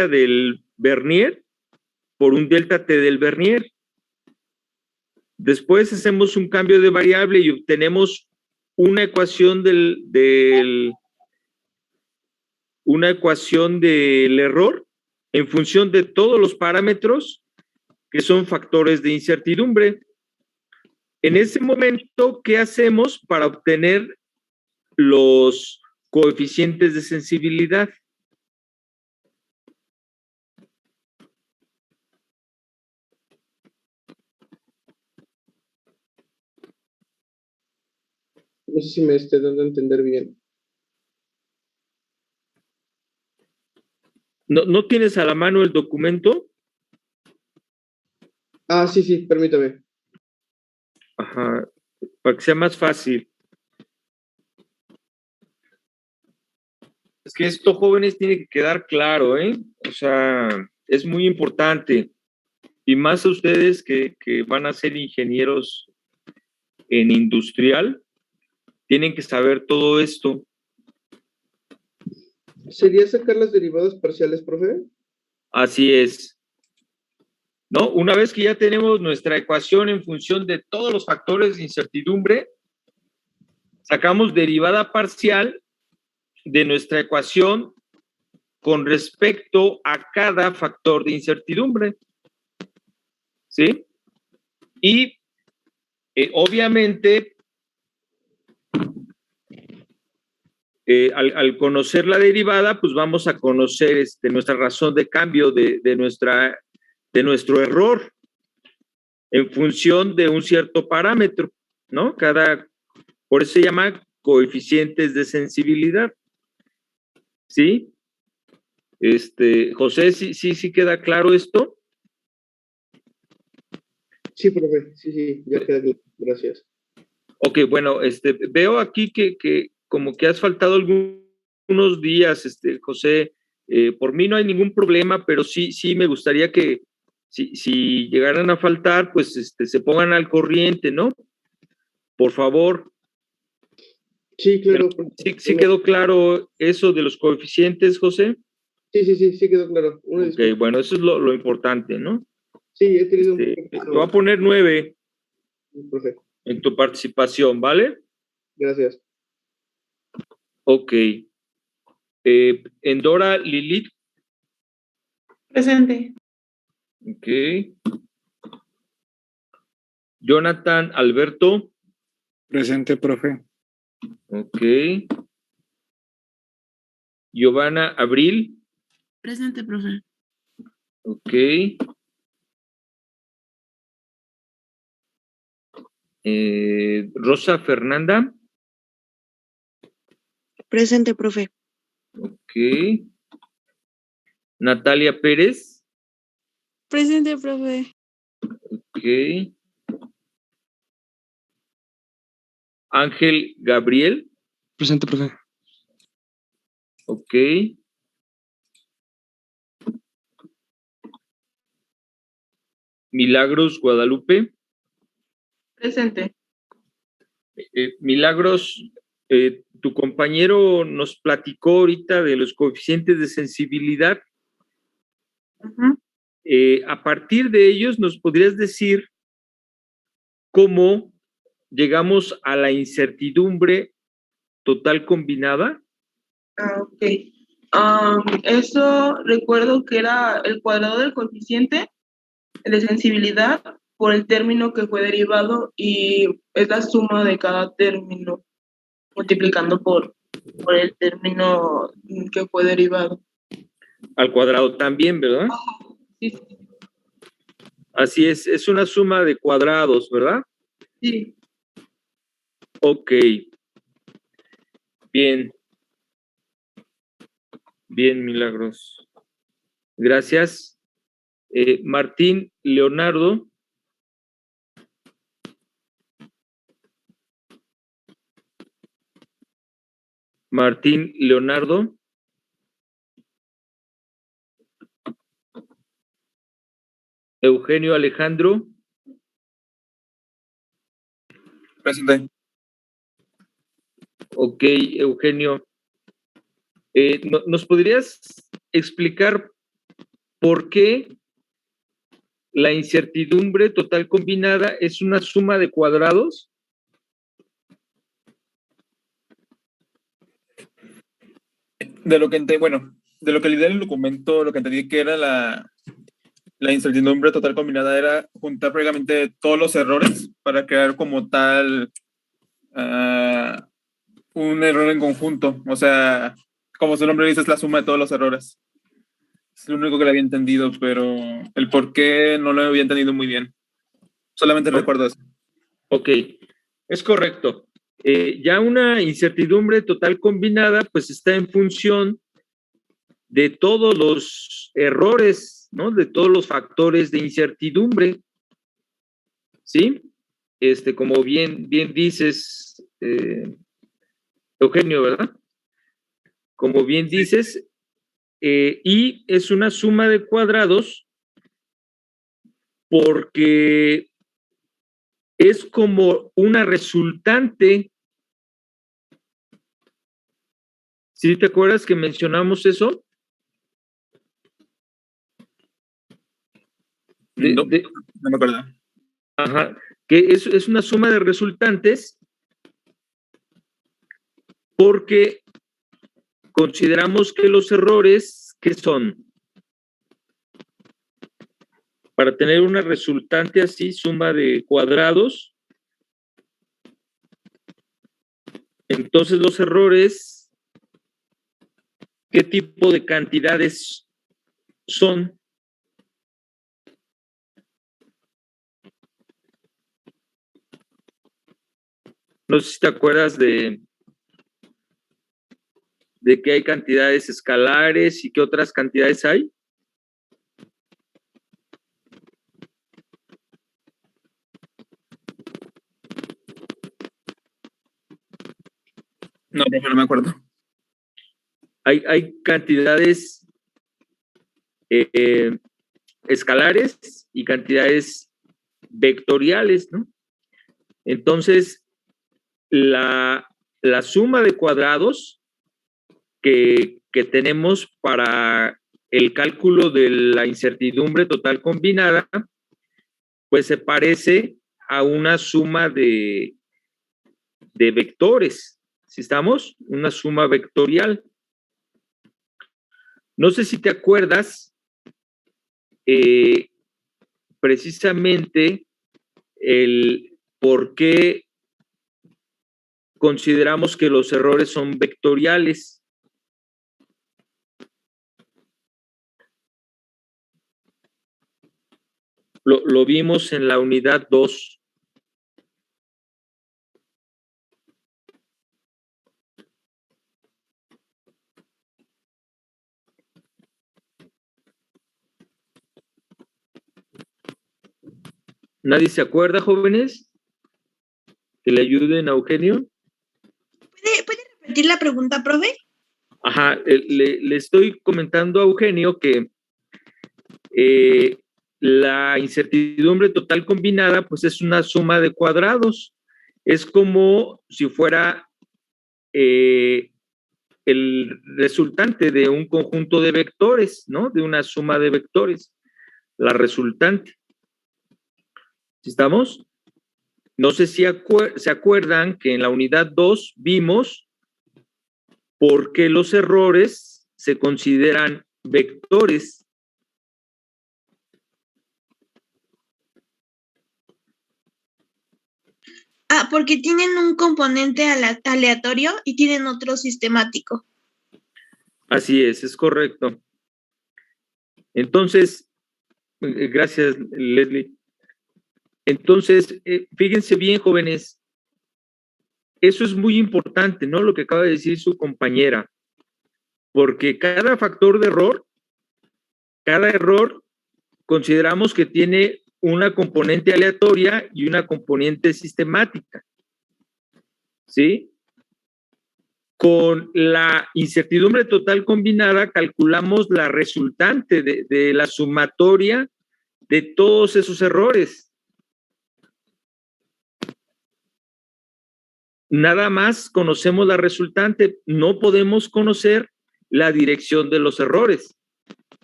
del Vernier por un delta T del Vernier. Después hacemos un cambio de variable y obtenemos una ecuación una ecuación del error en función de todos los parámetros que son factores de incertidumbre. En ese momento, ¿qué hacemos para obtener los coeficientes de sensibilidad? No sé si me esté dando a entender bien. ¿No tienes a la mano el documento? Ah, sí, permítame. Ajá, para que sea más fácil. Es que esto, jóvenes, tiene que quedar claro, ¿eh? O sea, es muy importante. Y más a ustedes que van a ser ingenieros en industrial, tienen que saber todo esto. ¿Sería sacar las derivadas parciales, profe? Así es. ¿No? Una vez que ya tenemos nuestra ecuación en función de todos los factores de incertidumbre, sacamos derivada parcial de nuestra ecuación con respecto a cada factor de incertidumbre. ¿Sí? Y obviamente, al conocer la derivada, pues vamos a conocer nuestra razón de cambio de nuestro error en función de un cierto parámetro, ¿no? Por eso se llama coeficientes de sensibilidad. ¿Sí? José, ¿sí queda claro esto? Sí, profe, sí, ya queda claro. Gracias. Ok, bueno, veo aquí que como que has faltado algunos días, José. Por mí no hay ningún problema, pero sí me gustaría que si llegaran a faltar, pues se pongan al corriente, ¿no? Por favor. Sí, claro. ¿Sí quedó claro eso de los coeficientes, José? Sí quedó claro. Ok, bueno, eso es lo importante, ¿no? Sí, he tenido un Te voy a poner 9 profe. en tu participación, ¿vale? Gracias. Ok. Endora Lilith. Presente. Ok. Jonathan Alberto. Presente, profe. Ok. Giovanna Abril. Presente, profe. Ok. Rosa Fernanda. Presente, profe. Ok. Natalia Pérez. Presente, profe. Ok. Ángel Gabriel. Presente, profe. Ok. Milagros Guadalupe. Presente. Milagros, tu compañero nos platicó ahorita de los coeficientes de sensibilidad. A partir de ellos, ¿nos podrías decir cómo llegamos a la incertidumbre total combinada? Ok. Eso recuerdo que era el cuadrado del coeficiente de sensibilidad por el término que fue derivado y es la suma de cada término multiplicando por el término que fue derivado. Al cuadrado también, ¿verdad? Sí. Así es una suma de cuadrados, ¿verdad? Sí. Ok. Bien. Bien, Milagros. Gracias. Martín Leonardo. Martín Leonardo. Eugenio Alejandro. Presente. Ok, Eugenio. ¿Nos podrías explicar ¿por qué la incertidumbre total combinada es una suma de cuadrados? De lo que de lo que leí en el documento, lo que entendí que era la incertidumbre total combinada era juntar prácticamente todos los errores para crear como tal un error en conjunto. O sea, como su nombre dice, es la suma de todos los errores. Es lo único que le había entendido, pero el por qué no lo había entendido muy bien. Solamente recuerdo eso. Ok, es correcto. Ya una incertidumbre total combinada, pues está en función de todos los errores, ¿no? De todos los factores de incertidumbre, ¿sí? Como bien dices, Eugenio, ¿verdad? Como bien dices, y es una suma de cuadrados porque es como una resultante. ¿Sí te acuerdas que mencionamos eso? No me acuerdo. Ajá, que es una suma de resultantes porque consideramos que los errores, ¿qué son? Para tener una resultante así, suma de cuadrados, entonces los errores, ¿qué tipo de cantidades son? No sé si te acuerdas de que hay cantidades escalares y qué otras cantidades hay. No, no me acuerdo. Hay cantidades escalares y cantidades vectoriales, ¿no? Entonces, la suma de cuadrados que tenemos para el cálculo de la incertidumbre total combinada, pues se parece a una suma de vectores, ¿sí estamos? Una suma vectorial. No sé si te acuerdas precisamente el por qué consideramos que los errores son vectoriales. Lo vimos en la unidad 2. ¿Nadie se acuerda, jóvenes? Que le ayuden a Eugenio. ¿Puede repetir la pregunta, profe? Ajá, le estoy comentando a Eugenio que la incertidumbre total combinada pues es una suma de cuadrados. Es como si fuera el resultante de un conjunto de vectores, ¿no? De una suma de vectores, la resultante. ¿Sí estamos? No sé si se acuerdan que en la unidad 2 vimos por qué los errores se consideran vectores. Porque tienen un componente aleatorio y tienen otro sistemático. Así es correcto. Entonces, gracias, Leslie. Entonces, fíjense bien, jóvenes, eso es muy importante, ¿no? Lo que acaba de decir su compañera, porque cada factor de error, cada error, consideramos que tiene una componente aleatoria y una componente sistemática, ¿sí? Con la incertidumbre total combinada calculamos la resultante de la sumatoria de todos esos errores. Nada más conocemos la resultante, no podemos conocer la dirección de los errores.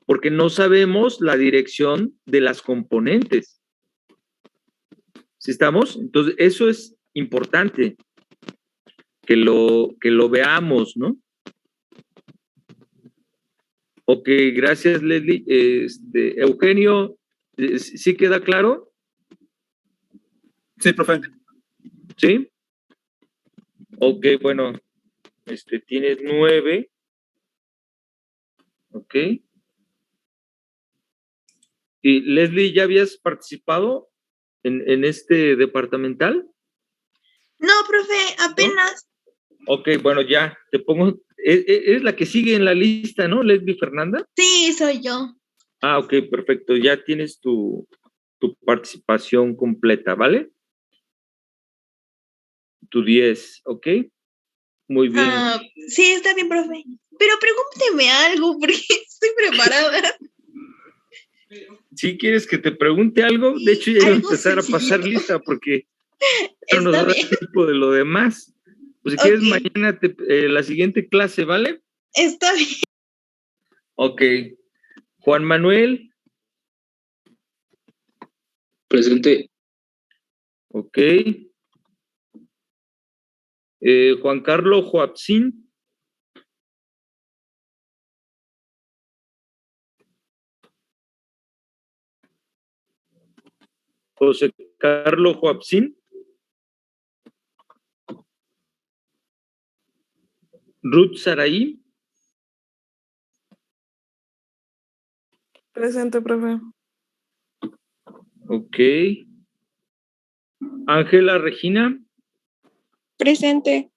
porque no sabemos la dirección de las componentes. ¿Sí estamos? Entonces, eso es importante que lo veamos, ¿no? Ok, gracias, Leslie. Eugenio, ¿sí queda claro? Sí, profe. ¿Sí? Ok, bueno, tienes 9. Ok. Y Leslie, ¿ya habías participado en este departamental? No, profe, apenas. Ok, bueno, ya, te pongo, es la que sigue en la lista, ¿no, Leslie Fernanda? Sí, soy yo. Ah, ok, perfecto, ya tienes tu participación completa, ¿vale? Tu 10, ¿ok? Muy bien. Sí, está bien, profe. Pero pregúnteme algo, porque estoy preparada. Si quieres que te pregunte algo, de hecho ya iba a Algo empezar a pasar sencillito. lista porque ya no nos va Está a dar bien. tiempo de lo demás. Pues si quieres Ok, mañana la siguiente clase, ¿vale? está bien. Ok. Juan Manuel. Presente. Ok. Juan Carlos Joapsin. José Carlos Joapsin. Ruth Saraí. Presente, profe. Ok. Ángela Regina. Presente.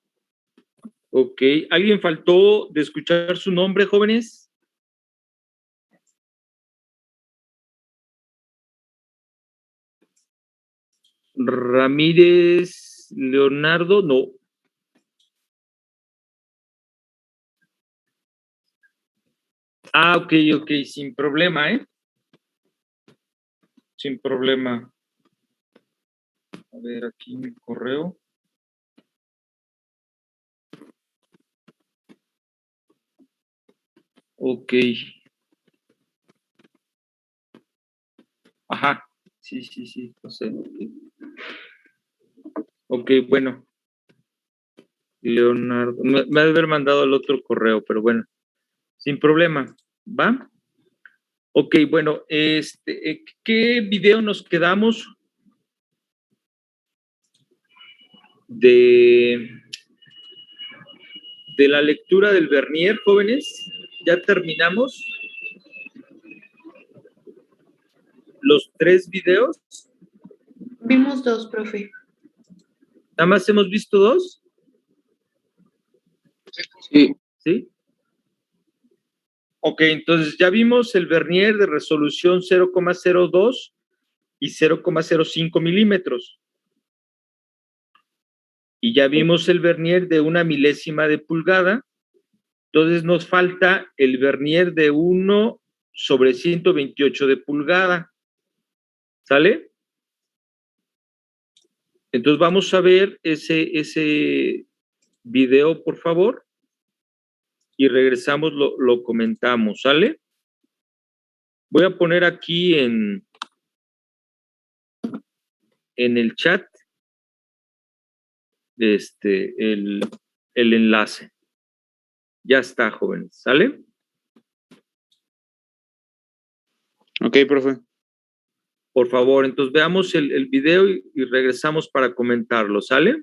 Ok. ¿Alguien faltó de escuchar su nombre, jóvenes? Ramírez Leonardo, no. Ah, ok, sin problema, ¿eh? Sin problema. A ver, aquí mi correo. Ok. Ajá. Sí, no sé. Ok, bueno. Leonardo. Me ha de haber mandado el otro correo, pero bueno. Sin problema. ¿Va? Ok, bueno, ¿qué video nos quedamos de la lectura del Vernier, jóvenes? Ya terminamos los 3 videos. Vimos 2, profe. ¿Nada más hemos visto 2? Sí. ¿Sí? Ok, entonces ya vimos el Vernier de resolución 0,02 y 0,05 milímetros. Y ya vimos el Vernier de 1 milésima de pulgada. Entonces nos falta el Vernier de 1/128 de pulgada. ¿Sale? Entonces vamos a ver ese video, por favor. Y regresamos, lo comentamos, ¿sale? Voy a poner aquí en el chat el enlace. Ya está, jóvenes, ¿sale? Ok, profe. Por favor, entonces veamos el video y regresamos para comentarlo, ¿sale?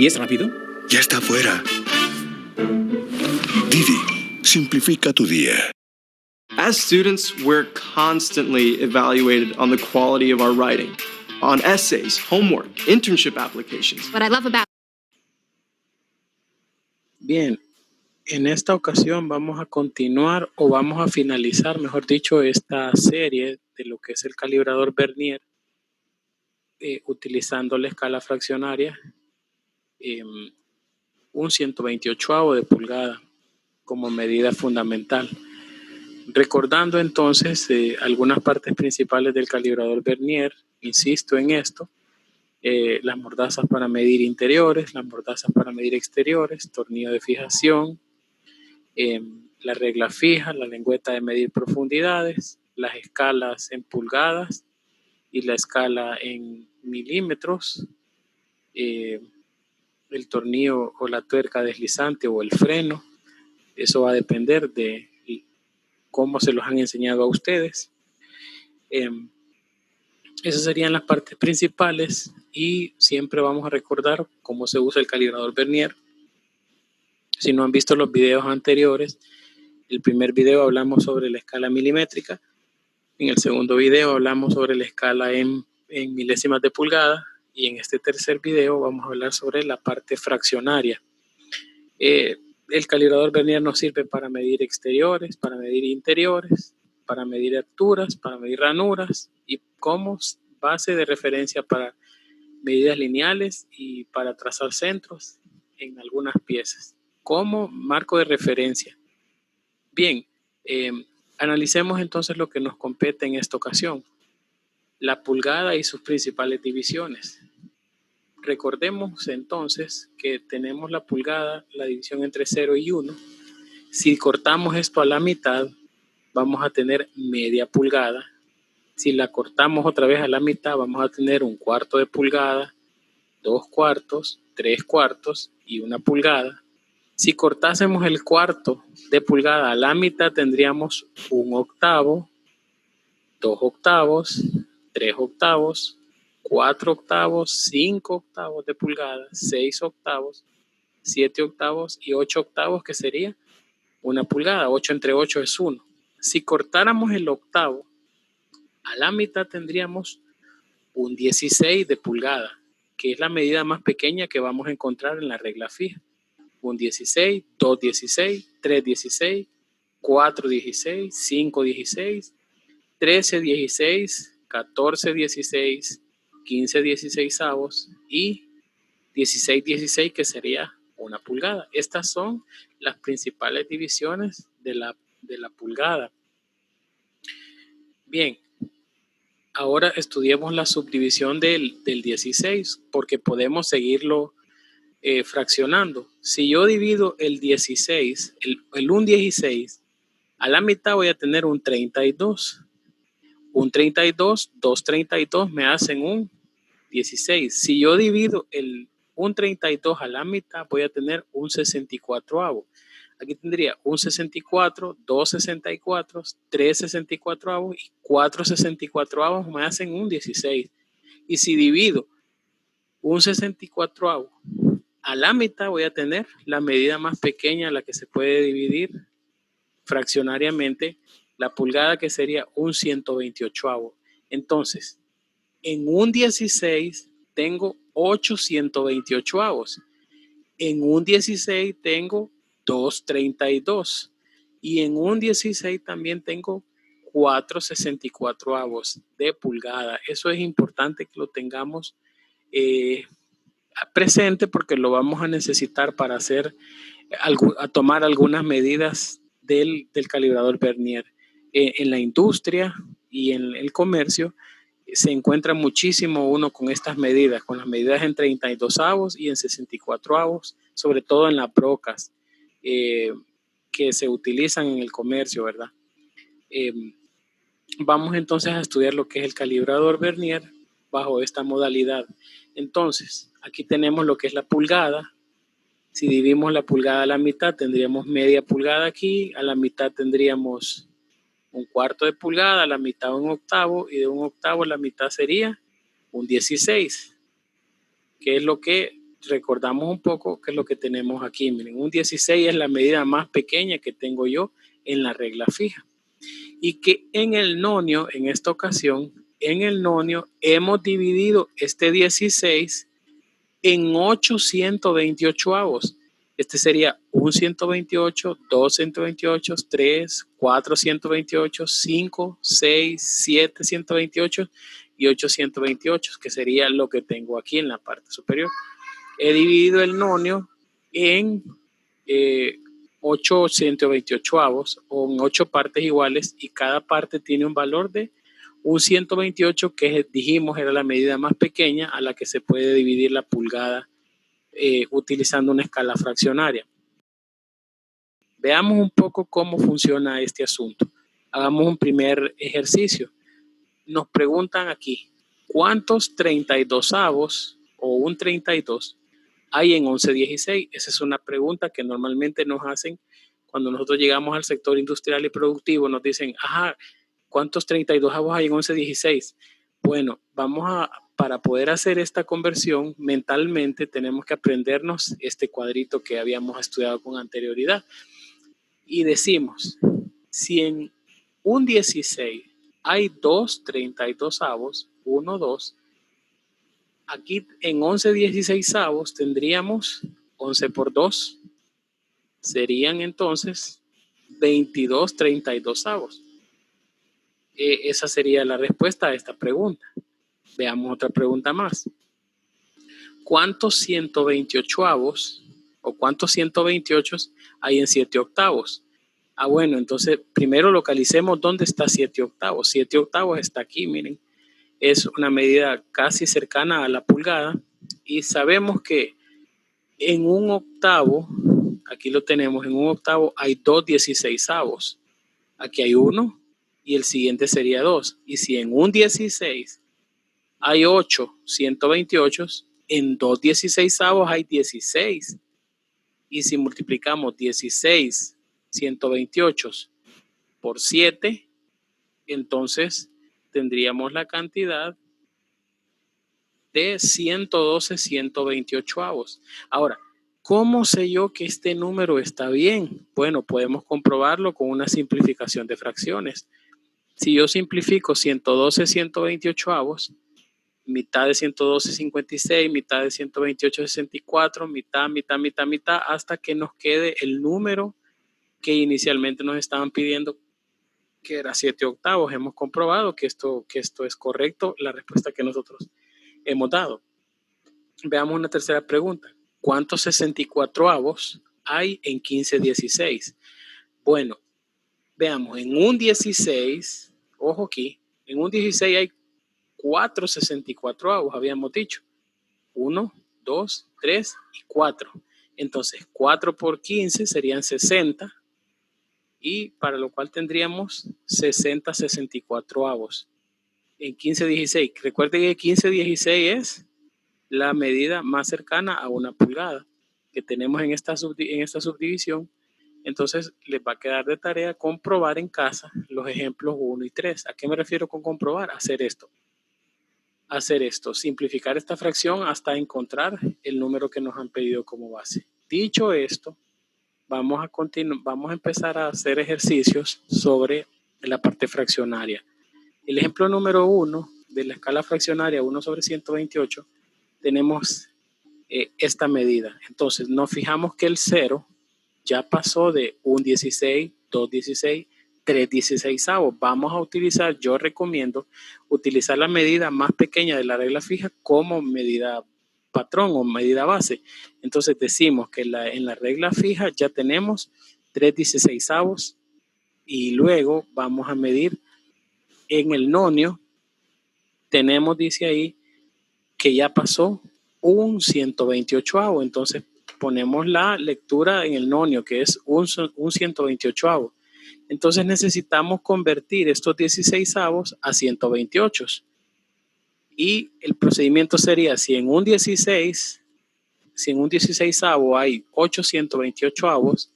¿Y es rápido? Ya está afuera. Didi, simplifica tu día. As students, we're constantly evaluated on the quality of our writing, on essays, homework, internship applications. What I love about Bien, en esta ocasión vamos a continuar o vamos a finalizar, mejor dicho, esta serie de lo que es el calibrador Vernier, utilizando la escala fraccionaria, un 128avo de pulgada como medida fundamental. Recordando entonces algunas partes principales del calibrador Vernier, insisto en esto, las mordazas para medir interiores, las mordazas para medir exteriores, tornillo de fijación, la regla fija, la lengüeta de medir profundidades, las escalas en pulgadas y la escala en milímetros, el tornillo o la tuerca deslizante o el freno. Eso va a depender de cómo se los han enseñado a ustedes. Esas serían las partes principales y siempre vamos a recordar cómo se usa el calibrador Vernier. Si no han visto los videos anteriores, el primer video hablamos sobre la escala milimétrica, en el segundo video hablamos sobre la escala en milésimas de pulgada y en este tercer video vamos a hablar sobre la parte fraccionaria. El calibrador Vernier nos sirve para medir exteriores, para medir interiores, para medir alturas, para medir ranuras y como base de referencia para medidas lineales y para trazar centros en algunas piezas, como marco de referencia. Bien, analicemos entonces lo que nos compete en esta ocasión, la pulgada y sus principales divisiones. Recordemos entonces que tenemos la pulgada, la división entre 0 y 1. Si cortamos esto a la mitad, vamos a tener media pulgada. Si la cortamos otra vez a la mitad, vamos a tener 1/4 de pulgada, 2/4, 3/4 y 1 pulgada. Si cortásemos el 1/4 de pulgada a la mitad, tendríamos 1/8, 2/8, 3/8, 4/8, 5/8 de pulgada, 6/8, 7/8 y 8/8, que sería 1 pulgada. 8 entre 8 es 1. Si cortáramos el octavo a la mitad, tendríamos 1/16 de pulgada, que es la medida más pequeña que vamos a encontrar en la regla fija. 1/16, 2/16, 3/16, 4/16, 5/16, 13/16, 14/16, 15/16 y 16/16, que sería 1 pulgada. Estas son las principales divisiones de la pulgada. Bien, ahora estudiemos la subdivisión del 16, porque podemos seguirlo fraccionando. Si yo divido el 16, el 1/16, a la mitad voy a tener un 32. Un 32, 2 32 me hacen un 16. Si yo divido un 32 a la mitad, voy a tener un 64avo. Aquí tendría un 64, 2 64, 3 64avos y 4 64avos me hacen un 16. Y si divido un 64avo a la mitad, voy a tener la medida más pequeña, la que se puede dividir fraccionariamente, la pulgada, que sería un 128avo. Entonces, en un 16 tengo 8 128avos. En un 16 tengo 2 32. Y en un 16 también tengo 4 64avos de pulgada. Eso es importante que lo tengamos presente, porque lo vamos a necesitar para tomar algunas medidas del calibrador Vernier. En la industria y en el comercio se encuentra muchísimo uno con estas medidas, con las medidas en 32avos y en 64avos, sobre todo en las brocas que se utilizan en el comercio, ¿verdad? Vamos entonces a estudiar lo que es el calibrador Vernier bajo esta modalidad. Entonces, aquí tenemos lo que es la pulgada. Si dividimos la pulgada a la mitad, tendríamos media pulgada aquí, a la mitad tendríamos 1/4 de pulgada, a la mitad 1/8, y de 1/8 la mitad sería un 16, que es lo que recordamos un poco qué es lo que tenemos aquí. Miren, un 16 es la medida más pequeña que tengo yo en la regla fija. Y que en el nonio, en esta ocasión, en el nonio hemos dividido este 16 en 8 128avos. Este sería un 128, 2 128, 3, 4 128, 5, 6, 7 128 y 8 128, que sería lo que tengo aquí en la parte superior. He dividido el nonio en 8 128avos o en 8 partes iguales, y cada parte tiene un valor de un 128, que dijimos era la medida más pequeña a la que se puede dividir la pulgada utilizando una escala fraccionaria. Veamos un poco cómo funciona este asunto. Hagamos un primer ejercicio. Nos preguntan aquí, ¿cuántos 32avos o un 32 hay en 1116? Esa es una pregunta que normalmente nos hacen cuando nosotros llegamos al sector industrial y productivo. Nos dicen, ajá, ¿cuántos 32avos hay en 1116? Bueno, para poder hacer esta conversión mentalmente tenemos que aprendernos este cuadrito que habíamos estudiado con anterioridad. Y decimos, si en un 16 hay 2 32avos, 1, 2, aquí en 11/16avos tendríamos 11 por 2, serían entonces 22 32avos. Esa sería la respuesta a esta pregunta. Veamos otra pregunta más. ¿Cuántos 128avos o cuántos 128 hay en 7 octavos? Bueno, entonces primero localicemos dónde está 7 octavos. 7 octavos está aquí, miren. Es una medida casi cercana a la pulgada, y sabemos que en un octavo, aquí lo tenemos, en un octavo hay 2 16avos. Aquí hay 1 y el siguiente sería 2. Y si en un 16 hay 8 128, en 2 16avos hay 16. Y si multiplicamos 16 128 por 7, entonces tendríamos la cantidad de 112 128avos. Ahora, ¿cómo sé yo que este número está bien? Bueno, podemos comprobarlo con una simplificación de fracciones. Si yo simplifico 112 128avos, mitad de 112 56, mitad de 128 64, mitad, hasta que nos quede el número que inicialmente nos estaban pidiendo, que era 7 octavos. Hemos comprobado que esto es correcto, la respuesta que nosotros hemos dado. Veamos una tercera pregunta. ¿Cuántos 64avos hay en 15/16? Bueno, veamos, en un 16, ojo aquí, en un 16 hay 4 64avos, habíamos dicho. 1, 2, 3 y 4. Entonces, 4 por 15 serían 60, y para lo cual tendríamos 60 64avos. En 15/16, recuerden que 15/16 es la medida más cercana a una pulgada que tenemos en esta subdivisión. Entonces les va a quedar de tarea comprobar en casa los ejemplos 1 y 3. ¿A qué me refiero con comprobar? Hacer esto, simplificar esta fracción hasta encontrar el número que nos han pedido como base. Dicho esto, vamos a empezar a hacer ejercicios sobre la parte fraccionaria. El ejemplo número 1 de la escala fraccionaria 1/128, tenemos esta medida. Entonces nos fijamos que el 0 ya pasó de un 16, 2 16, 3 16avos. Vamos a utilizar, yo recomiendo utilizar la medida más pequeña de la regla fija como medida patrón o medida base. Entonces decimos que en la regla fija ya tenemos 3 16avos, y luego vamos a medir en el nonio. Tenemos, dice ahí, que ya pasó un 128avo. Entonces ponemos la lectura en el nonio, que es un 128avo. Entonces necesitamos convertir estos 16avos a 128. Y el procedimiento sería, si en un 16avo hay 8 128avos,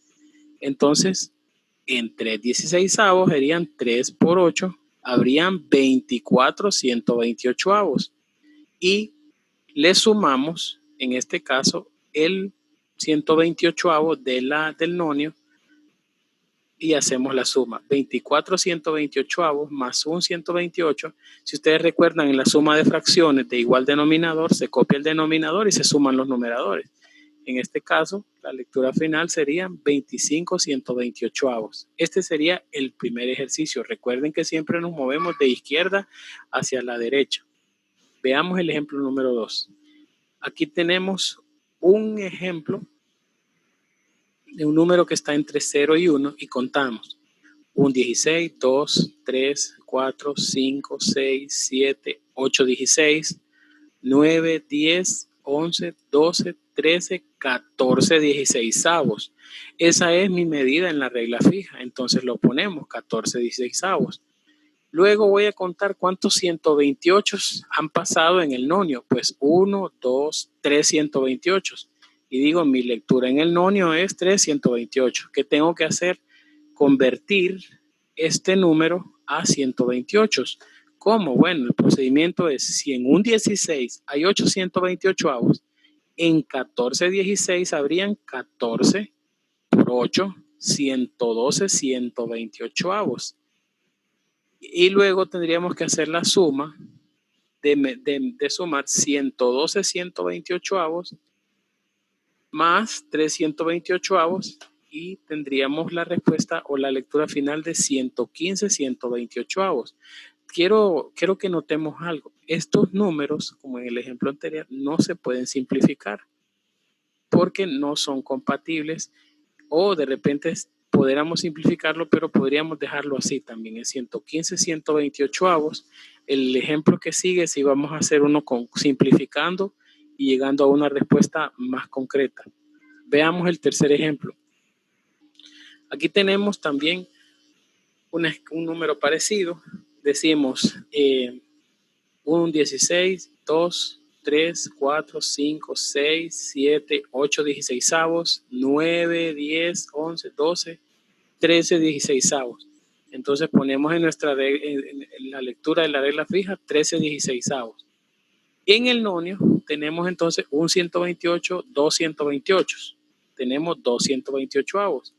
entonces en 3 16avos serían 3 por 8, habrían 24 128avos. Y le sumamos en este caso, el 128avo del nonio y hacemos la suma. 24 128avos más un 128. Si ustedes recuerdan, en la suma de fracciones de igual denominador, se copia el denominador y se suman los numeradores. En este caso, la lectura final sería 25 128avos. Este sería el primer ejercicio. Recuerden que siempre nos movemos de izquierda hacia la derecha. Veamos el ejemplo número 2. Aquí tenemos un ejemplo de un número que está entre 0 y 1 y contamos. 1, 16, 2, 3, 4, 5, 6, 7, 8, 16, 9, 10, 11, 12, 13, 14 16avos. Esa es mi medida en la regla fija. Entonces lo ponemos 14 16avos. Luego voy a contar cuántos 128 han pasado en el nonio. Pues 1, 2, 3 128. Y digo, mi lectura en el nonio es 3 128. ¿Qué tengo que hacer? Convertir este número a 128. ¿Cómo? Bueno, el procedimiento es, si en un 16 hay 8 128avos, en 14 16 habrían 14 por 8, 112 128avos. Y luego tendríamos que hacer la suma de sumar 112 128avos más 3 128avos y tendríamos la respuesta o la lectura final de 115 128avos. Quiero que notemos algo. Estos números, como en el ejemplo anterior, no se pueden simplificar porque no son compatibles, o de repente podríamos simplificarlo, pero podríamos dejarlo así también, en 115 128avos. El ejemplo que sigue, si vamos a hacer uno simplificando y llegando a una respuesta más concreta. Veamos el tercer ejemplo. Aquí tenemos también un número parecido. Decimos 1, 16, 2, 3, 4, 5, 6, 7, 8 16avos, 9, 10, 11, 12, 13 16avos. Entonces ponemos en la lectura de la regla fija 13 16avos. En el nonio tenemos entonces un 128, 2 128. Tenemos 2 128avos.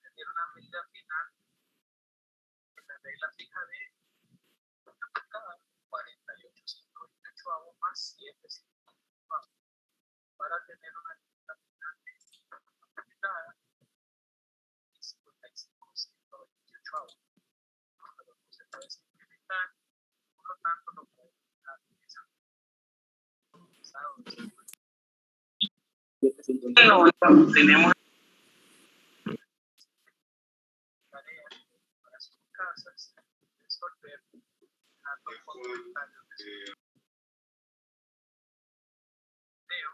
tener una medida final en la regla fija de una pulgada, 48,128 más 7 para tener una medida final de una pulgada y 55,128. No se puede simplificar, por lo tanto no puede utilizar esa. Bueno, tenemos tareas para sus casas, resolver datos fundamentales de su video,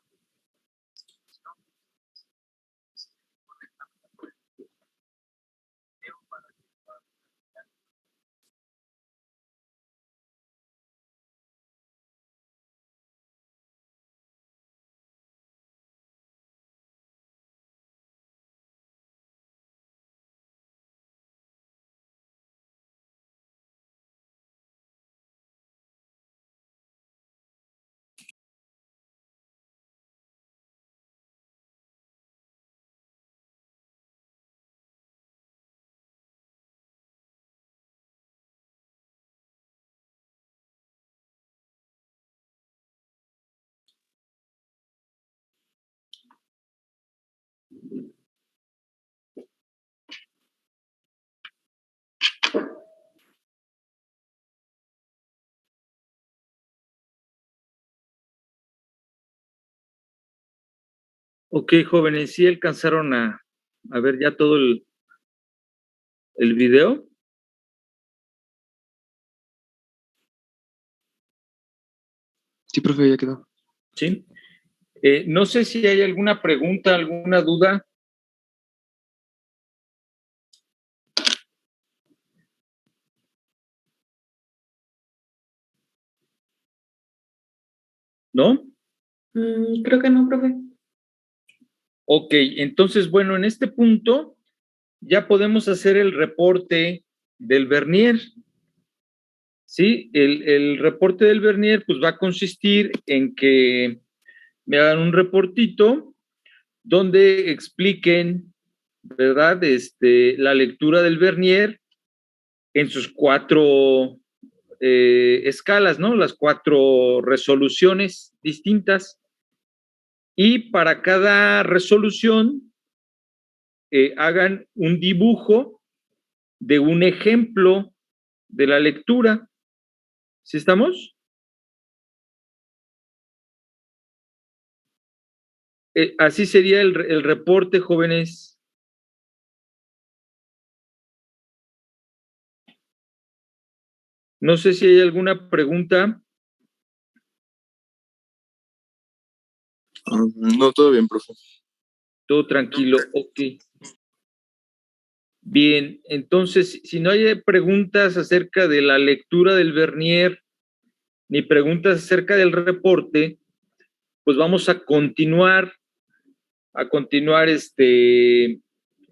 Ok, jóvenes, ¿sí alcanzaron a ver ya todo el video? Sí, profe, ya quedó. Sí. No sé si hay alguna pregunta, alguna duda. ¿No? Creo que no, profe. Ok, entonces, bueno, en este punto ya podemos hacer el reporte del vernier. Sí, el reporte del vernier pues va a consistir en que me hagan un reportito donde expliquen, ¿verdad? La lectura del vernier en sus 4 escalas, ¿no? Las 4 resoluciones distintas. Y para cada resolución hagan un dibujo de un ejemplo de la lectura. ¿Sí estamos? Así sería el reporte, jóvenes. No sé si hay alguna pregunta. No, todo bien, profe. Todo tranquilo, ok. Bien, entonces, si no hay preguntas acerca de la lectura del vernier, ni preguntas acerca del reporte, pues vamos a continuar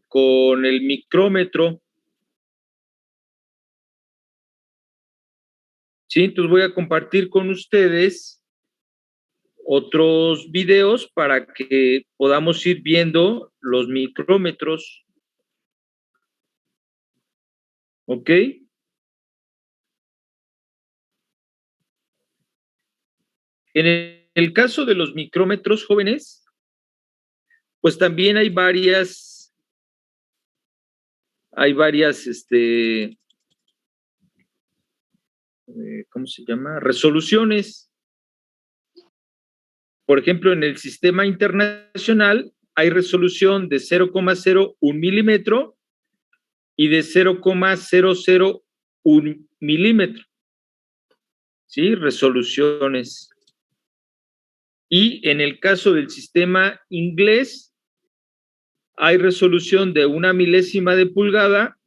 con el micrómetro. Sí, entonces voy a compartir con ustedes otros videos para que podamos ir viendo los micrómetros. ¿Ok? En el caso de los micrómetros, jóvenes, pues también hay varias, ¿cómo se llama? Resoluciones. Por ejemplo, en el sistema internacional hay resolución de 0,01 milímetro y de 0,001 milímetro. ¿Sí? Resoluciones. Y en el caso del sistema inglés, hay resolución de 1 milésima de pulgada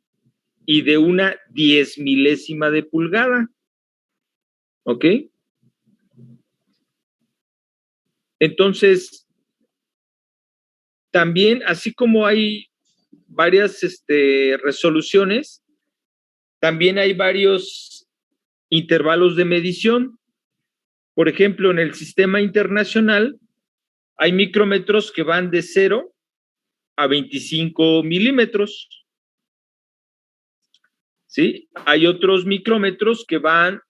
y de 1 10 milésima de pulgada. ¿Ok? Entonces, también, así como hay varias resoluciones, también hay varios intervalos de medición. Por ejemplo, en el sistema internacional hay micrómetros que van de 0 a 25 milímetros. ¿Sí? Hay otros micrómetros que van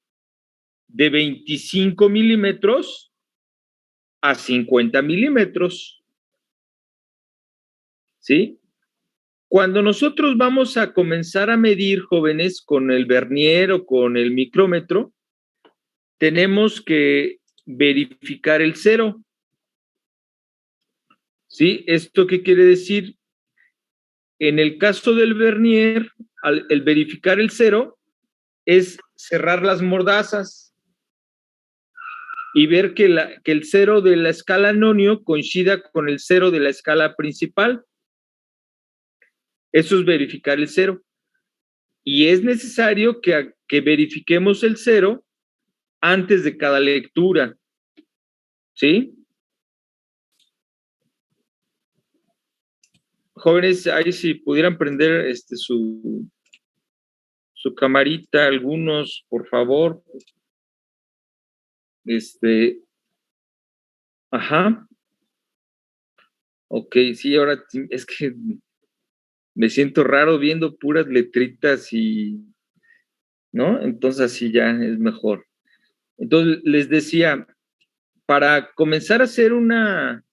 de 25 milímetros a 50 milímetros. ¿Sí? Cuando nosotros vamos a comenzar a medir, jóvenes, con el vernier o con el micrómetro, tenemos que verificar el cero. ¿Sí? ¿Esto qué quiere decir? En el caso del vernier, el verificar el cero es cerrar las mordazas y ver que el cero de la escala nonio coincida con el cero de la escala principal. Eso es verificar el cero. Y es necesario que verifiquemos el cero antes de cada lectura. ¿Sí? Jóvenes, ahí si pudieran prender su camarita, algunos, por favor. Ajá. Ok, sí, ahora es que me siento raro viendo puras letritas y, ¿no? Entonces así ya es mejor. Entonces les decía, para comenzar a hacer una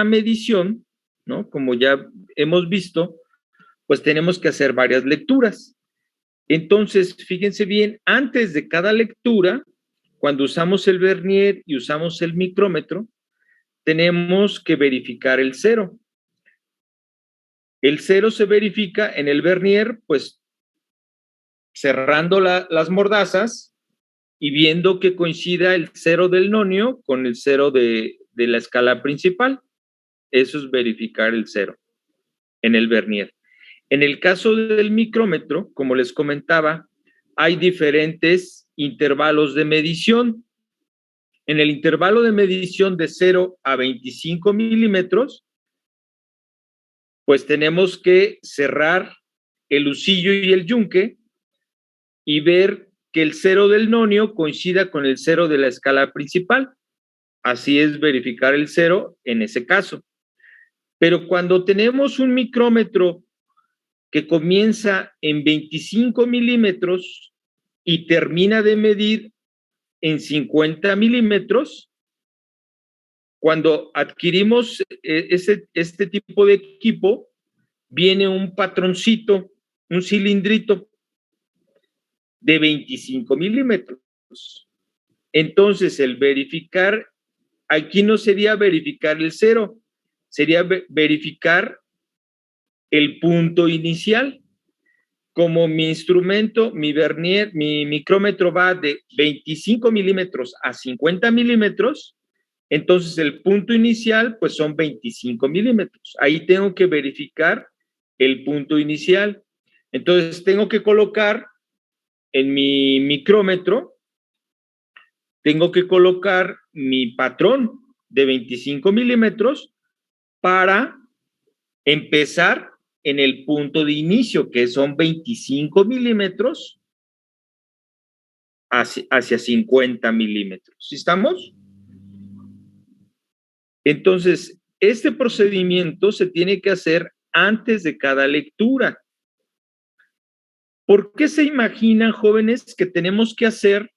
medición, ¿no? Como ya hemos visto, pues tenemos que hacer varias lecturas. Entonces, fíjense bien, antes de cada lectura, cuando usamos el vernier y usamos el micrómetro, tenemos que verificar el cero. El cero se verifica en el vernier, pues, cerrando las mordazas y viendo que coincida el cero del nonio con el cero de la escala principal. Eso es verificar el cero en el vernier. En el caso del micrómetro, como les comentaba, hay diferentes intervalos de medición. En el intervalo de medición de 0 a 25 milímetros, pues tenemos que cerrar el husillo y el yunque y ver que el cero del nonio coincida con el cero de la escala principal. Así es verificar el cero en ese caso. Pero cuando tenemos un micrómetro que comienza en 25 milímetros y termina de medir en 50 milímetros, cuando adquirimos este tipo de equipo, viene un patroncito, un cilindrito de 25 milímetros. Entonces, el verificar, aquí no sería verificar el cero, sería verificar el punto inicial. Como mi instrumento, mi vernier, mi micrómetro va de 25 milímetros a 50 milímetros, entonces el punto inicial pues son 25 milímetros. Ahí tengo que verificar el punto inicial. Entonces tengo que colocar en mi micrómetro, tengo que colocar mi patrón de 25 milímetros para empezar en el punto de inicio, que son 25 milímetros hacia 50 milímetros. ¿Sí estamos? Entonces, este procedimiento se tiene que hacer antes de cada lectura. ¿Por qué se imaginan, jóvenes, que tenemos que hacer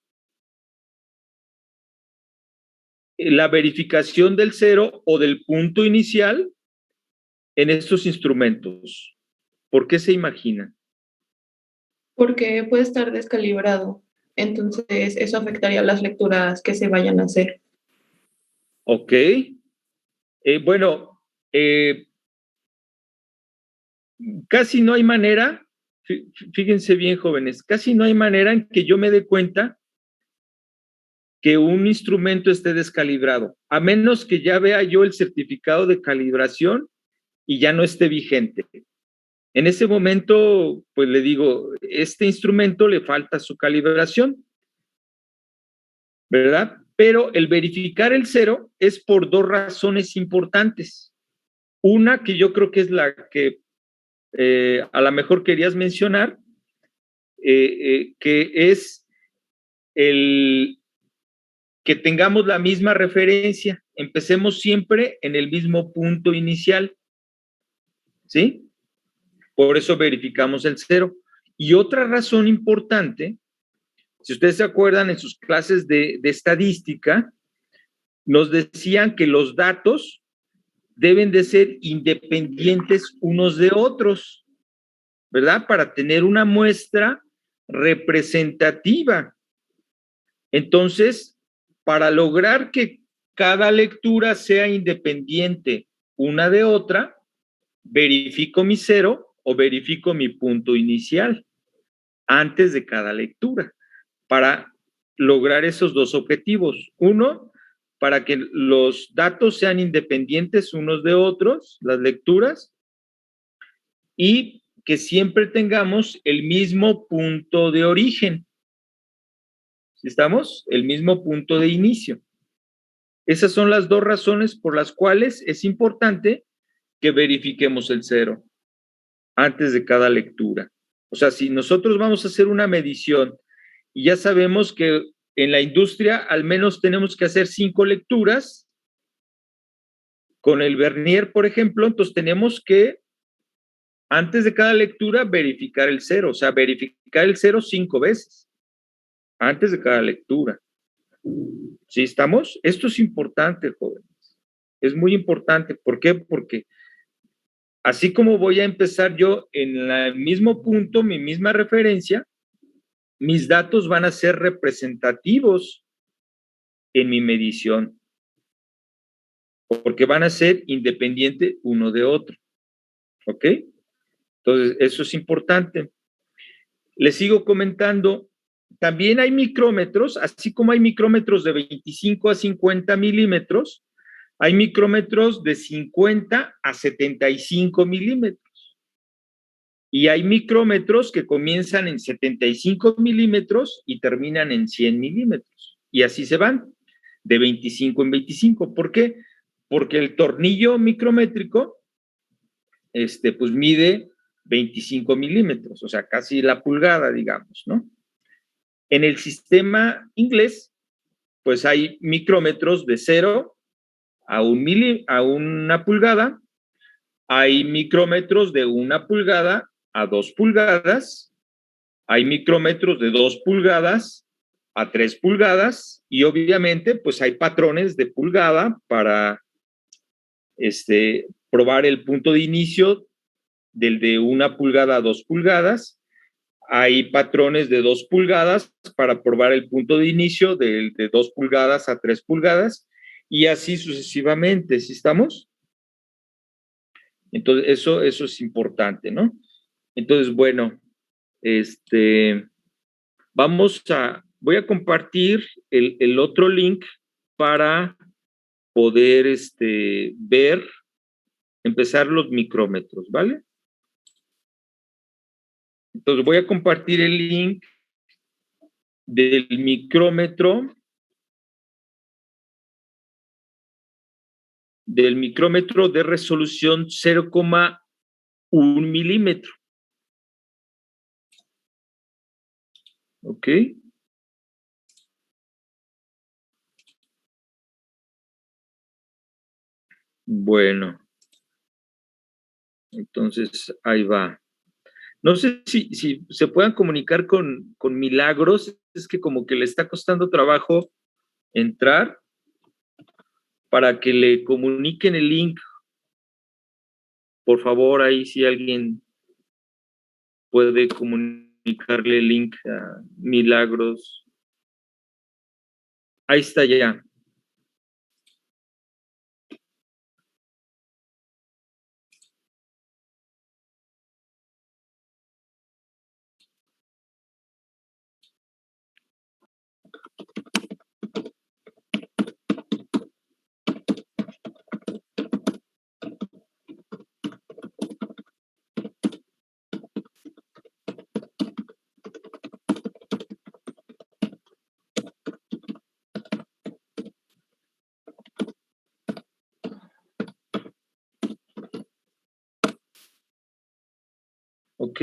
la verificación del cero o del punto inicial en estos instrumentos? ¿Por qué se imaginan? Porque puede estar descalibrado. Entonces, eso afectaría las lecturas que se vayan a hacer. Ok. Bueno, casi no hay manera, fíjense bien, jóvenes, casi no hay manera en que yo me dé cuenta que un instrumento esté descalibrado, a menos que ya vea yo el certificado de calibración y ya no esté vigente. En ese momento, pues le digo, este instrumento le falta su calibración, ¿verdad? Pero el verificar el cero es por dos razones importantes. Una que yo creo que es la que a lo mejor querías mencionar, que es el que tengamos la misma referencia, empecemos siempre en el mismo punto inicial. ¿sí? Por eso verificamos el 0. Y otra razón importante, si ustedes se acuerdan en sus clases de estadística, nos decían que los datos deben de ser independientes unos de otros, ¿verdad? Para tener una muestra representativa. Entonces, para lograr que cada lectura sea independiente una de otra, verifico mi 0 o verifico mi punto inicial antes de cada lectura para lograr esos dos objetivos. Uno, para que los datos sean independientes unos de otros, las lecturas, y que siempre tengamos el mismo punto de origen. ¿Sí estamos? El mismo punto de inicio. Esas son las dos razones por las cuales es importante que verifiquemos el 0 antes de cada lectura. O sea, si nosotros vamos a hacer una medición y ya sabemos que en la industria al menos tenemos que hacer 5 lecturas, con el vernier, por ejemplo, entonces tenemos que, antes de cada lectura, verificar el 0, o sea, verificar el 0 5 veces, antes de cada lectura. ¿Sí estamos? Esto es importante, jóvenes. Es muy importante. ¿Por qué? Porque así como voy a empezar yo en el mismo punto, mi misma referencia, mis datos van a ser representativos en mi medición, porque van a ser independientes uno de otro. ¿Ok? Entonces, eso es importante. Les sigo comentando, también hay micrómetros, así como hay micrómetros de 25 a 50 milímetros, hay micrómetros de 50 a 75 milímetros. Y hay micrómetros que comienzan en 75 milímetros y terminan en 100 milímetros. Y así se van, de 25 en 25. ¿Por qué? Porque el tornillo micrométrico, pues mide 25 milímetros, o sea, casi la pulgada, digamos, ¿no? En el sistema inglés, pues hay micrómetros de 0 a una pulgada, hay micrómetros de 1 pulgada a 2 pulgadas, hay micrómetros de 2 pulgadas a 3 pulgadas, y obviamente, pues hay patrones de pulgada para probar el punto de inicio del de 1 pulgada a 2 pulgadas. Hay patrones de 2 pulgadas para probar el punto de inicio de 2 pulgadas a 3 pulgadas y así sucesivamente. ¿Sí estamos? Entonces, eso es importante, ¿no? Entonces, bueno, voy a compartir el otro link para poder empezar los micrómetros, ¿vale? Entonces voy a compartir el link del micrómetro de resolución 0,1 milímetro. ¿Ok? Bueno. Entonces, ahí va. No sé si se puedan comunicar con Milagros, es que como que le está costando trabajo entrar para que le comuniquen el link. Por favor, ahí si alguien puede comunicarle el link a Milagros. Ahí está ya. ¿Ok?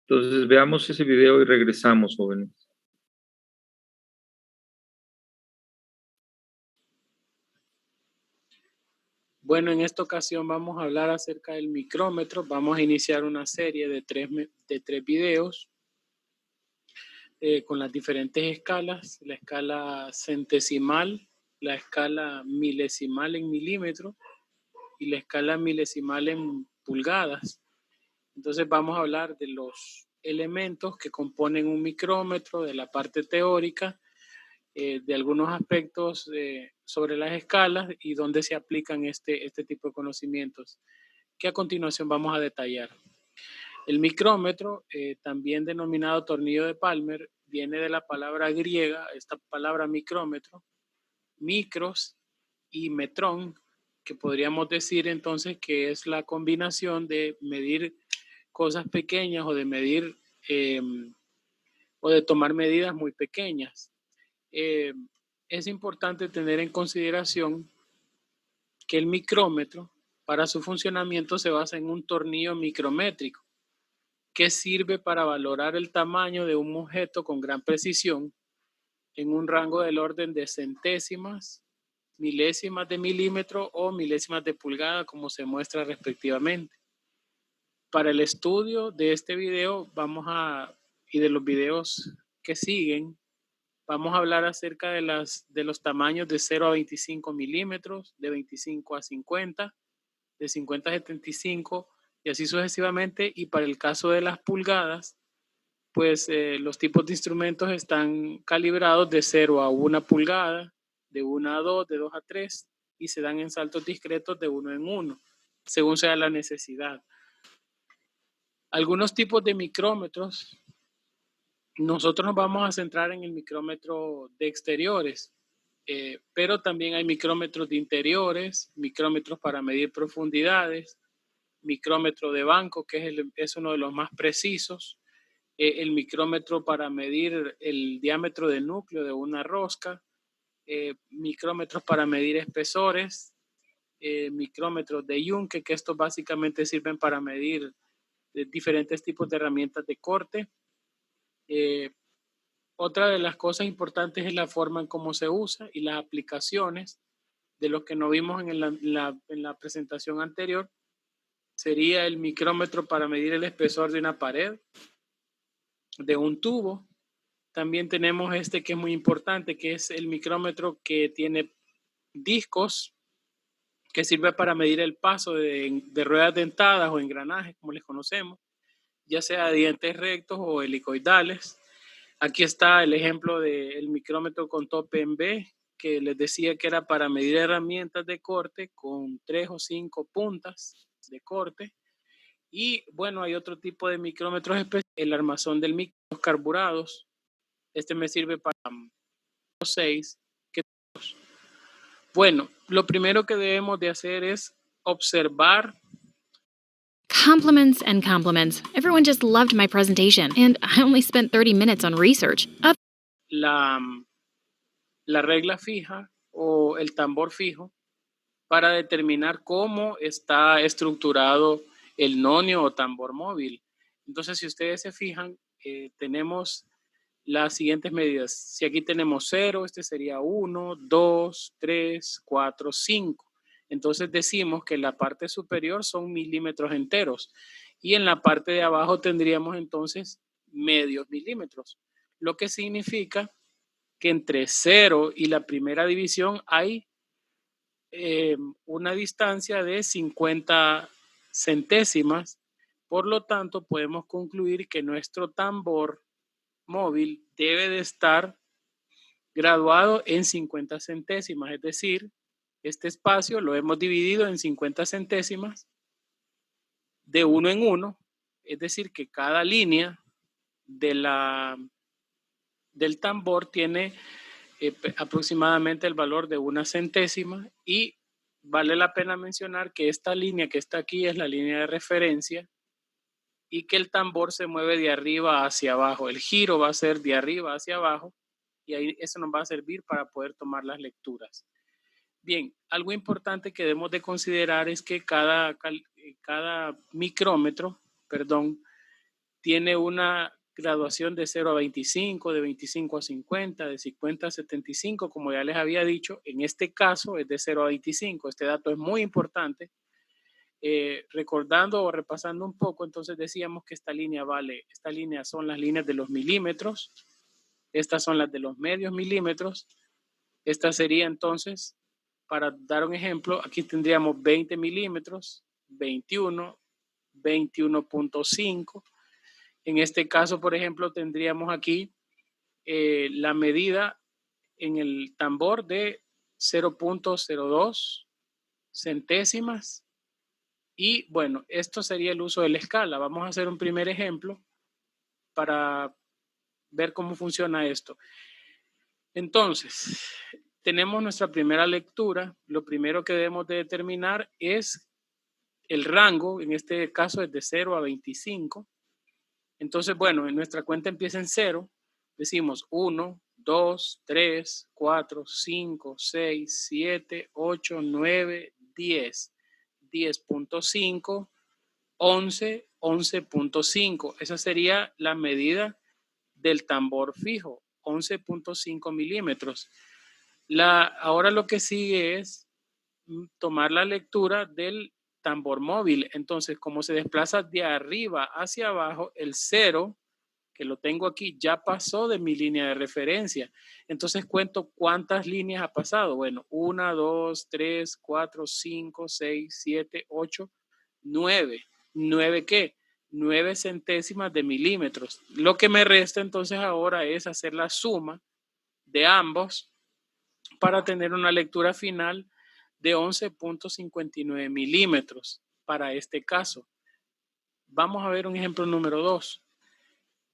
Entonces veamos ese video y regresamos, jóvenes. Bueno, en esta ocasión vamos a hablar acerca del micrómetro. Vamos a iniciar una serie de tres videos con las diferentes escalas, la escala centesimal, la escala milesimal en milímetros y la escala milesimal en pulgadas. Entonces vamos a hablar de los elementos que componen un micrómetro, de la parte teórica, de algunos aspectos sobre las escalas y dónde se aplican este tipo de conocimientos, que a continuación vamos a detallar. El micrómetro, también denominado tornillo de Palmer, viene de la palabra griega, esta palabra micrómetro, micros y metrón, que podríamos decir entonces que es la combinación de medir cosas pequeñas o de medir o de tomar medidas muy pequeñas. Es importante tener en consideración que el micrómetro, para su funcionamiento, se basa en un tornillo micrométrico que sirve para valorar el tamaño de un objeto con gran precisión en un rango del orden de centésimas, milésimas de milímetro o milésimas de pulgada, como se muestra respectivamente. Para el estudio de este video y de los videos que siguen, vamos a hablar acerca de los tamaños de 0 a 25 milímetros, de 25 a 50, de 50 a 75 y así sucesivamente. Y para el caso de las pulgadas, pues los tipos de instrumentos están calibrados de 0 a 1 pulgada, de 1 a 2, de 2 a 3 y se dan en saltos discretos de 1 en 1, según sea la necesidad. Algunos tipos de micrómetros. Nosotros nos vamos a centrar en el micrómetro de exteriores, pero también hay micrómetros de interiores, micrómetros para medir profundidades, micrómetro de banco, que es uno de los más precisos, el micrómetro para medir el diámetro del núcleo de una rosca, micrómetros para medir espesores, micrómetros de yunque, que estos básicamente sirven para medir diferentes tipos de herramientas de corte. Otra de las cosas importantes es la forma en cómo se usa y las aplicaciones. De lo que no vimos en la presentación anterior, sería el micrómetro para medir el espesor de una pared, de un tubo. También tenemos que es muy importante, que es el micrómetro que tiene discos, que sirve para medir el paso de ruedas dentadas o engranajes, como les conocemos, ya sea dientes rectos o helicoidales. Aquí está el ejemplo del micrómetro con tope en B, que les decía que era para medir herramientas de corte con 3 o 5 puntas de corte. Y bueno, hay otro tipo de micrómetros especiales, el armazón del micro, los carburados. Este me sirve para 6. Bueno, lo primero que debemos de hacer es observar. Compliments and compliments. Everyone just loved my presentation, and I only spent 30 minutes on research. La regla fija o el tambor fijo para determinar cómo está estructurado el nonio o tambor móvil. Entonces, si ustedes se fijan, tenemos las siguientes medidas. Si aquí tenemos 0, este sería 1, 2, 3, 4, 5. Entonces decimos que en la parte superior son milímetros enteros y en la parte de abajo tendríamos entonces medios milímetros, lo que significa que entre 0 y la primera división hay una distancia de 50 centésimas. Por lo tanto, podemos concluir que nuestro tambor móvil debe de estar graduado en 50 centésimas, es decir, este espacio lo hemos dividido en 50 centésimas de 1 en 1, es decir, que cada línea del tambor tiene aproximadamente el valor de 1 centésima y vale la pena mencionar que esta línea que está aquí es la línea de referencia y que el tambor se mueve de arriba hacia abajo. El giro va a ser de arriba hacia abajo y ahí eso nos va a servir para poder tomar las lecturas. Bien, algo importante que debemos de considerar es que cada micrómetro, tiene una graduación de 0 a 25, de 25 a 50, de 50 a 75, como ya les había dicho, en este caso es de 0 a 25. Este dato es muy importante. Recordando o repasando un poco, entonces decíamos que esta línea son las líneas de los milímetros, estas son las de los medios milímetros, esta sería entonces, para dar un ejemplo, aquí tendríamos 20 milímetros, 21, 21.5. En este caso, por ejemplo, tendríamos aquí la medida en el tambor de 0.02 centésimas. Y bueno, esto sería el uso de la escala. Vamos a hacer un primer ejemplo para ver cómo funciona esto. Entonces, tenemos nuestra primera lectura. Lo primero que debemos de determinar es el rango. En este caso es de 0 a 25. Entonces, bueno, en nuestra cuenta empieza en 0. Decimos 1, 2, 3, 4, 5, 6, 7, 8, 9, 10. 10.5, 11, 11.5. Esa sería la medida del tambor fijo, 11.5 milímetros. Ahora lo que sigue es tomar la lectura del tambor móvil. Entonces, como se desplaza de arriba hacia abajo, el 0, que lo tengo aquí, ya pasó de mi línea de referencia. Entonces cuento cuántas líneas ha pasado. Bueno, 1, 2, 3, 4, 5, 6, 7, 8, 9. ¿9 qué? 9 centésimas de milímetros. Lo que me resta entonces ahora es hacer la suma de ambos para tener una lectura final de 11.59 milímetros para este caso. Vamos a ver un ejemplo número 2.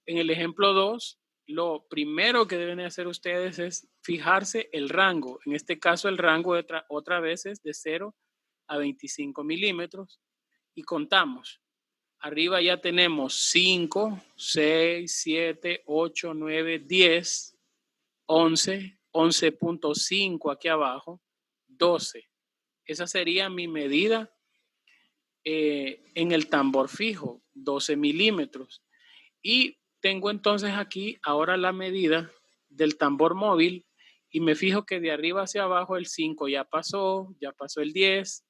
En el ejemplo 2, lo primero que deben hacer ustedes es fijarse el rango. En este caso, el rango otra vez es de 0 a 25 milímetros. Y contamos. Arriba ya tenemos 5, 6, 7, 8, 9, 10, 11, 11.5 aquí abajo, 12. Esa sería mi medida en el tambor fijo, 12 milímetros. Y tengo entonces aquí ahora la medida del tambor móvil y me fijo que de arriba hacia abajo el 5 ya pasó el 10,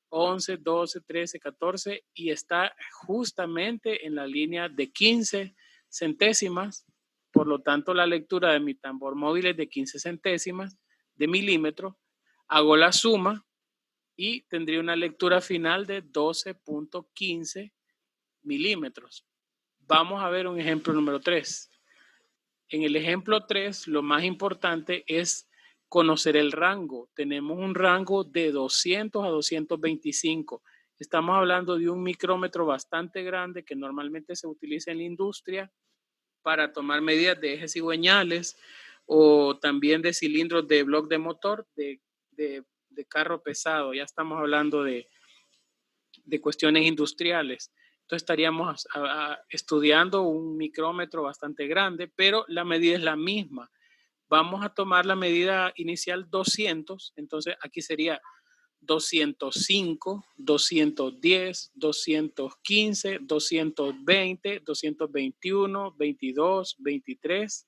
11, 12, 13, 14 y está justamente en la línea de 15 centésimas. Por lo tanto, la lectura de mi tambor móvil es de 15 centésimas de milímetro. Hago la suma y tendría una lectura final de 12.15 milímetros. Vamos a ver un ejemplo número 3. En el ejemplo 3, lo más importante es conocer el rango. Tenemos un rango de 200 a 225. Estamos hablando de un micrómetro bastante grande que normalmente se utiliza en la industria para tomar medidas de ejes cigüeñales o también de cilindros de bloque de motor de carro pesado. Ya estamos hablando de cuestiones industriales. Entonces estaríamos estudiando un micrómetro bastante grande, pero la medida es la misma. Vamos a tomar la medida inicial 200, entonces aquí sería 205, 210, 215, 220, 221, 22, 23,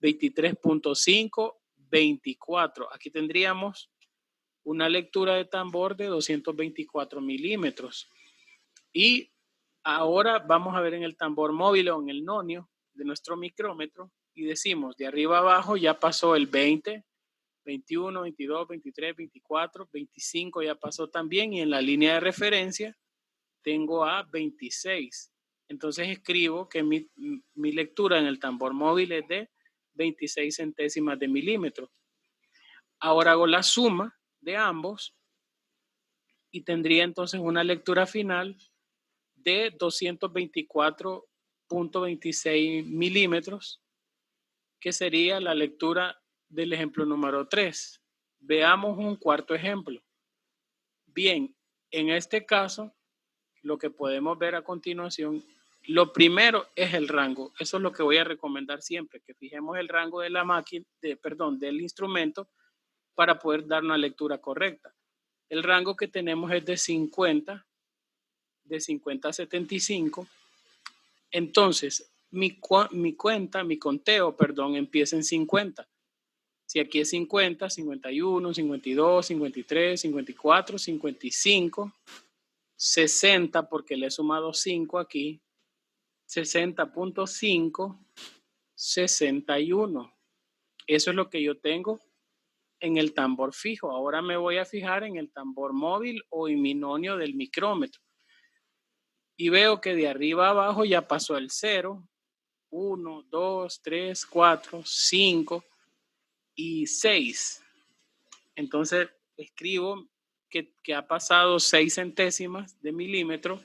23.5, 24. Aquí tendríamos una lectura de tambor de 224 milímetros. Y ahora vamos a ver en el tambor móvil o en el nonio de nuestro micrómetro y decimos de arriba abajo ya pasó el 20, 21, 22, 23, 24, 25 ya pasó también y en la línea de referencia tengo a 26. Entonces escribo que mi lectura en el tambor móvil es de 26 centésimas de milímetro. Ahora hago la suma de ambos y tendría entonces una lectura final de 224.26 milímetros, que sería la lectura del ejemplo número 3. Veamos un cuarto ejemplo. Bien, en este caso, lo que podemos ver a continuación, lo primero es el rango. Eso es lo que voy a recomendar siempre, que fijemos el rango de la máquina, del instrumento para poder dar una lectura correcta. El rango que tenemos es de 50 a 75. Entonces, mi conteo, empieza en 50. Si aquí es 50, 51, 52, 53, 54, 55, 60, porque le he sumado 5 aquí, 60.5, 61. Eso es lo que yo tengo en el tambor fijo. Ahora me voy a fijar en el tambor móvil o en mi nonio del micrómetro. Y veo que de arriba a abajo ya pasó el 0, 1, 2, 3, 4, 5 y 6. Entonces escribo que ha pasado 6 centésimas de milímetro,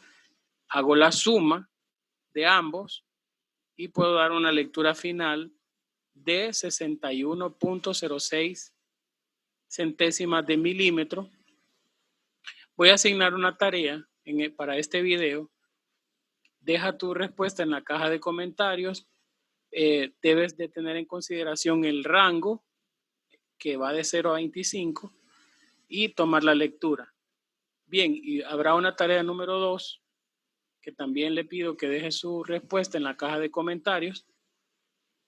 hago la suma de ambos y puedo dar una lectura final de 61.06 centésimas de milímetro. Voy a asignar una tarea para este video. Deja tu respuesta en la caja de comentarios. Debes de tener en consideración el rango que va de 0 a 25 y tomar la lectura. Bien, y habrá una tarea número 2 que también le pido que deje su respuesta en la caja de comentarios.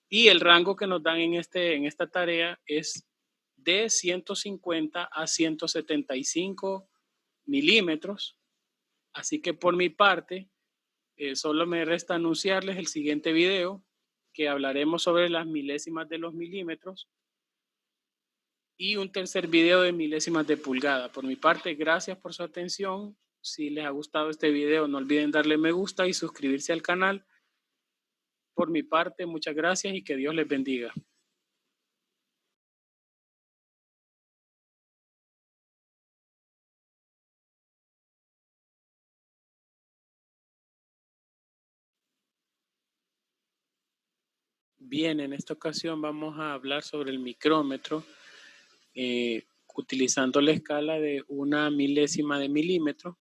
Y el rango que nos dan en esta tarea es de 150 a 175 milímetros. Así que por mi parte, solo me resta anunciarles el siguiente video, que hablaremos sobre las milésimas de los milímetros, y un tercer video de milésimas de pulgada. Por mi parte, gracias por su atención. Si les ha gustado este video, no olviden darle me gusta y suscribirse al canal. Por mi parte, muchas gracias y que Dios les bendiga. Bien, en esta ocasión vamos a hablar sobre el micrómetro, utilizando la escala de 1 milésima de milímetro.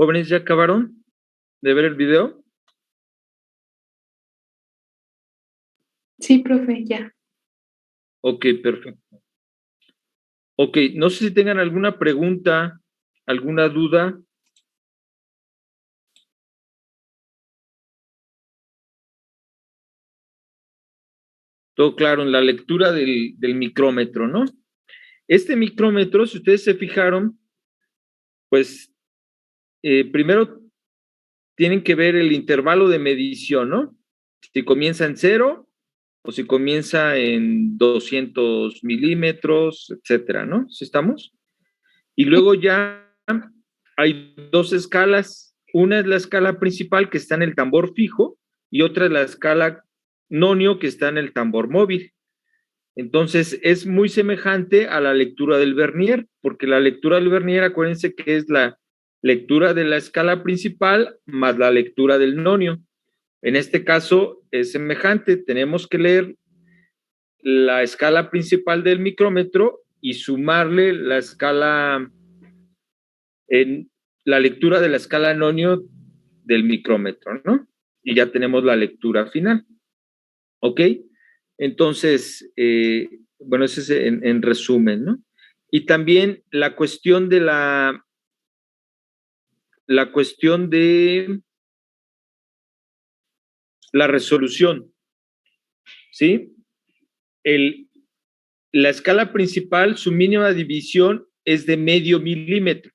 Jóvenes, ¿ya acabaron de ver el video? Sí, profe, ya. Ok, perfecto. Ok, no sé si tengan alguna pregunta, alguna duda. Todo claro en la lectura del micrómetro, ¿no? Este micrómetro, si ustedes se fijaron, pues primero tienen que ver el intervalo de medición, ¿no? Si comienza en 0 o si comienza en 200 milímetros, etcétera, ¿no? ¿Sí estamos? Y luego ya hay dos escalas. Una es la escala principal que está en el tambor fijo y otra es la escala nonio que está en el tambor móvil. Entonces, es muy semejante a la lectura del vernier, porque la lectura del vernier, acuérdense que es la lectura de la escala principal más la lectura del nonio. En este caso es semejante, tenemos que leer la escala principal del micrómetro y sumarle la escala, en la lectura de la escala nonio del micrómetro, ¿no? Y ya tenemos la lectura final. ¿Ok? Entonces, bueno, ese es en resumen, ¿no? Y también la cuestión de la resolución, ¿sí? La escala principal, su mínima división es de medio milímetro,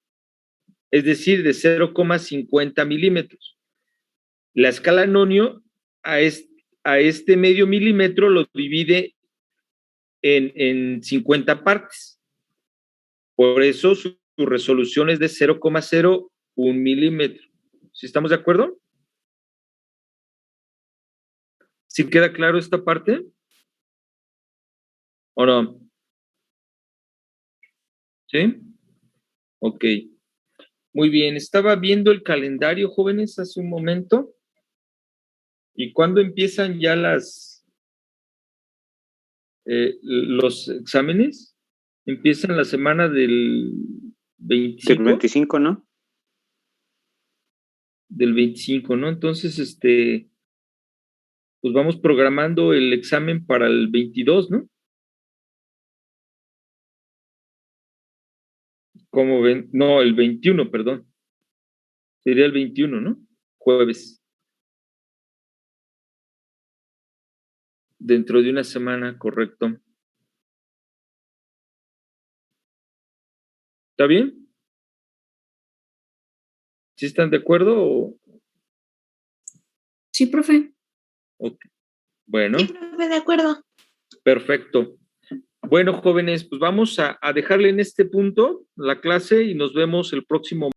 es decir, de 0,50 milímetros. La escala nonio a este medio milímetro lo divide en 50 partes. Por eso su resolución es de 0,01 milímetro. ¿Sí estamos de acuerdo? ¿Sí queda claro esta parte? ¿O no? ¿Sí? Ok. Muy bien. Estaba viendo el calendario, jóvenes, hace un momento. ¿Y cuándo empiezan ya los exámenes? Empiezan la semana del 25. Del 25, ¿no? Del 25, ¿no? Entonces, pues vamos programando el examen para el 22, ¿no? ¿Cómo ven? No, el 21, perdón. Sería el 21, ¿no? Jueves. Dentro de una semana, correcto. ¿Está bien? ¿Sí están de acuerdo? Sí, profe. Okay. Bueno. Sí, profe, de acuerdo. Perfecto. Bueno, jóvenes, pues vamos a dejarle en este punto la clase y nos vemos el próximo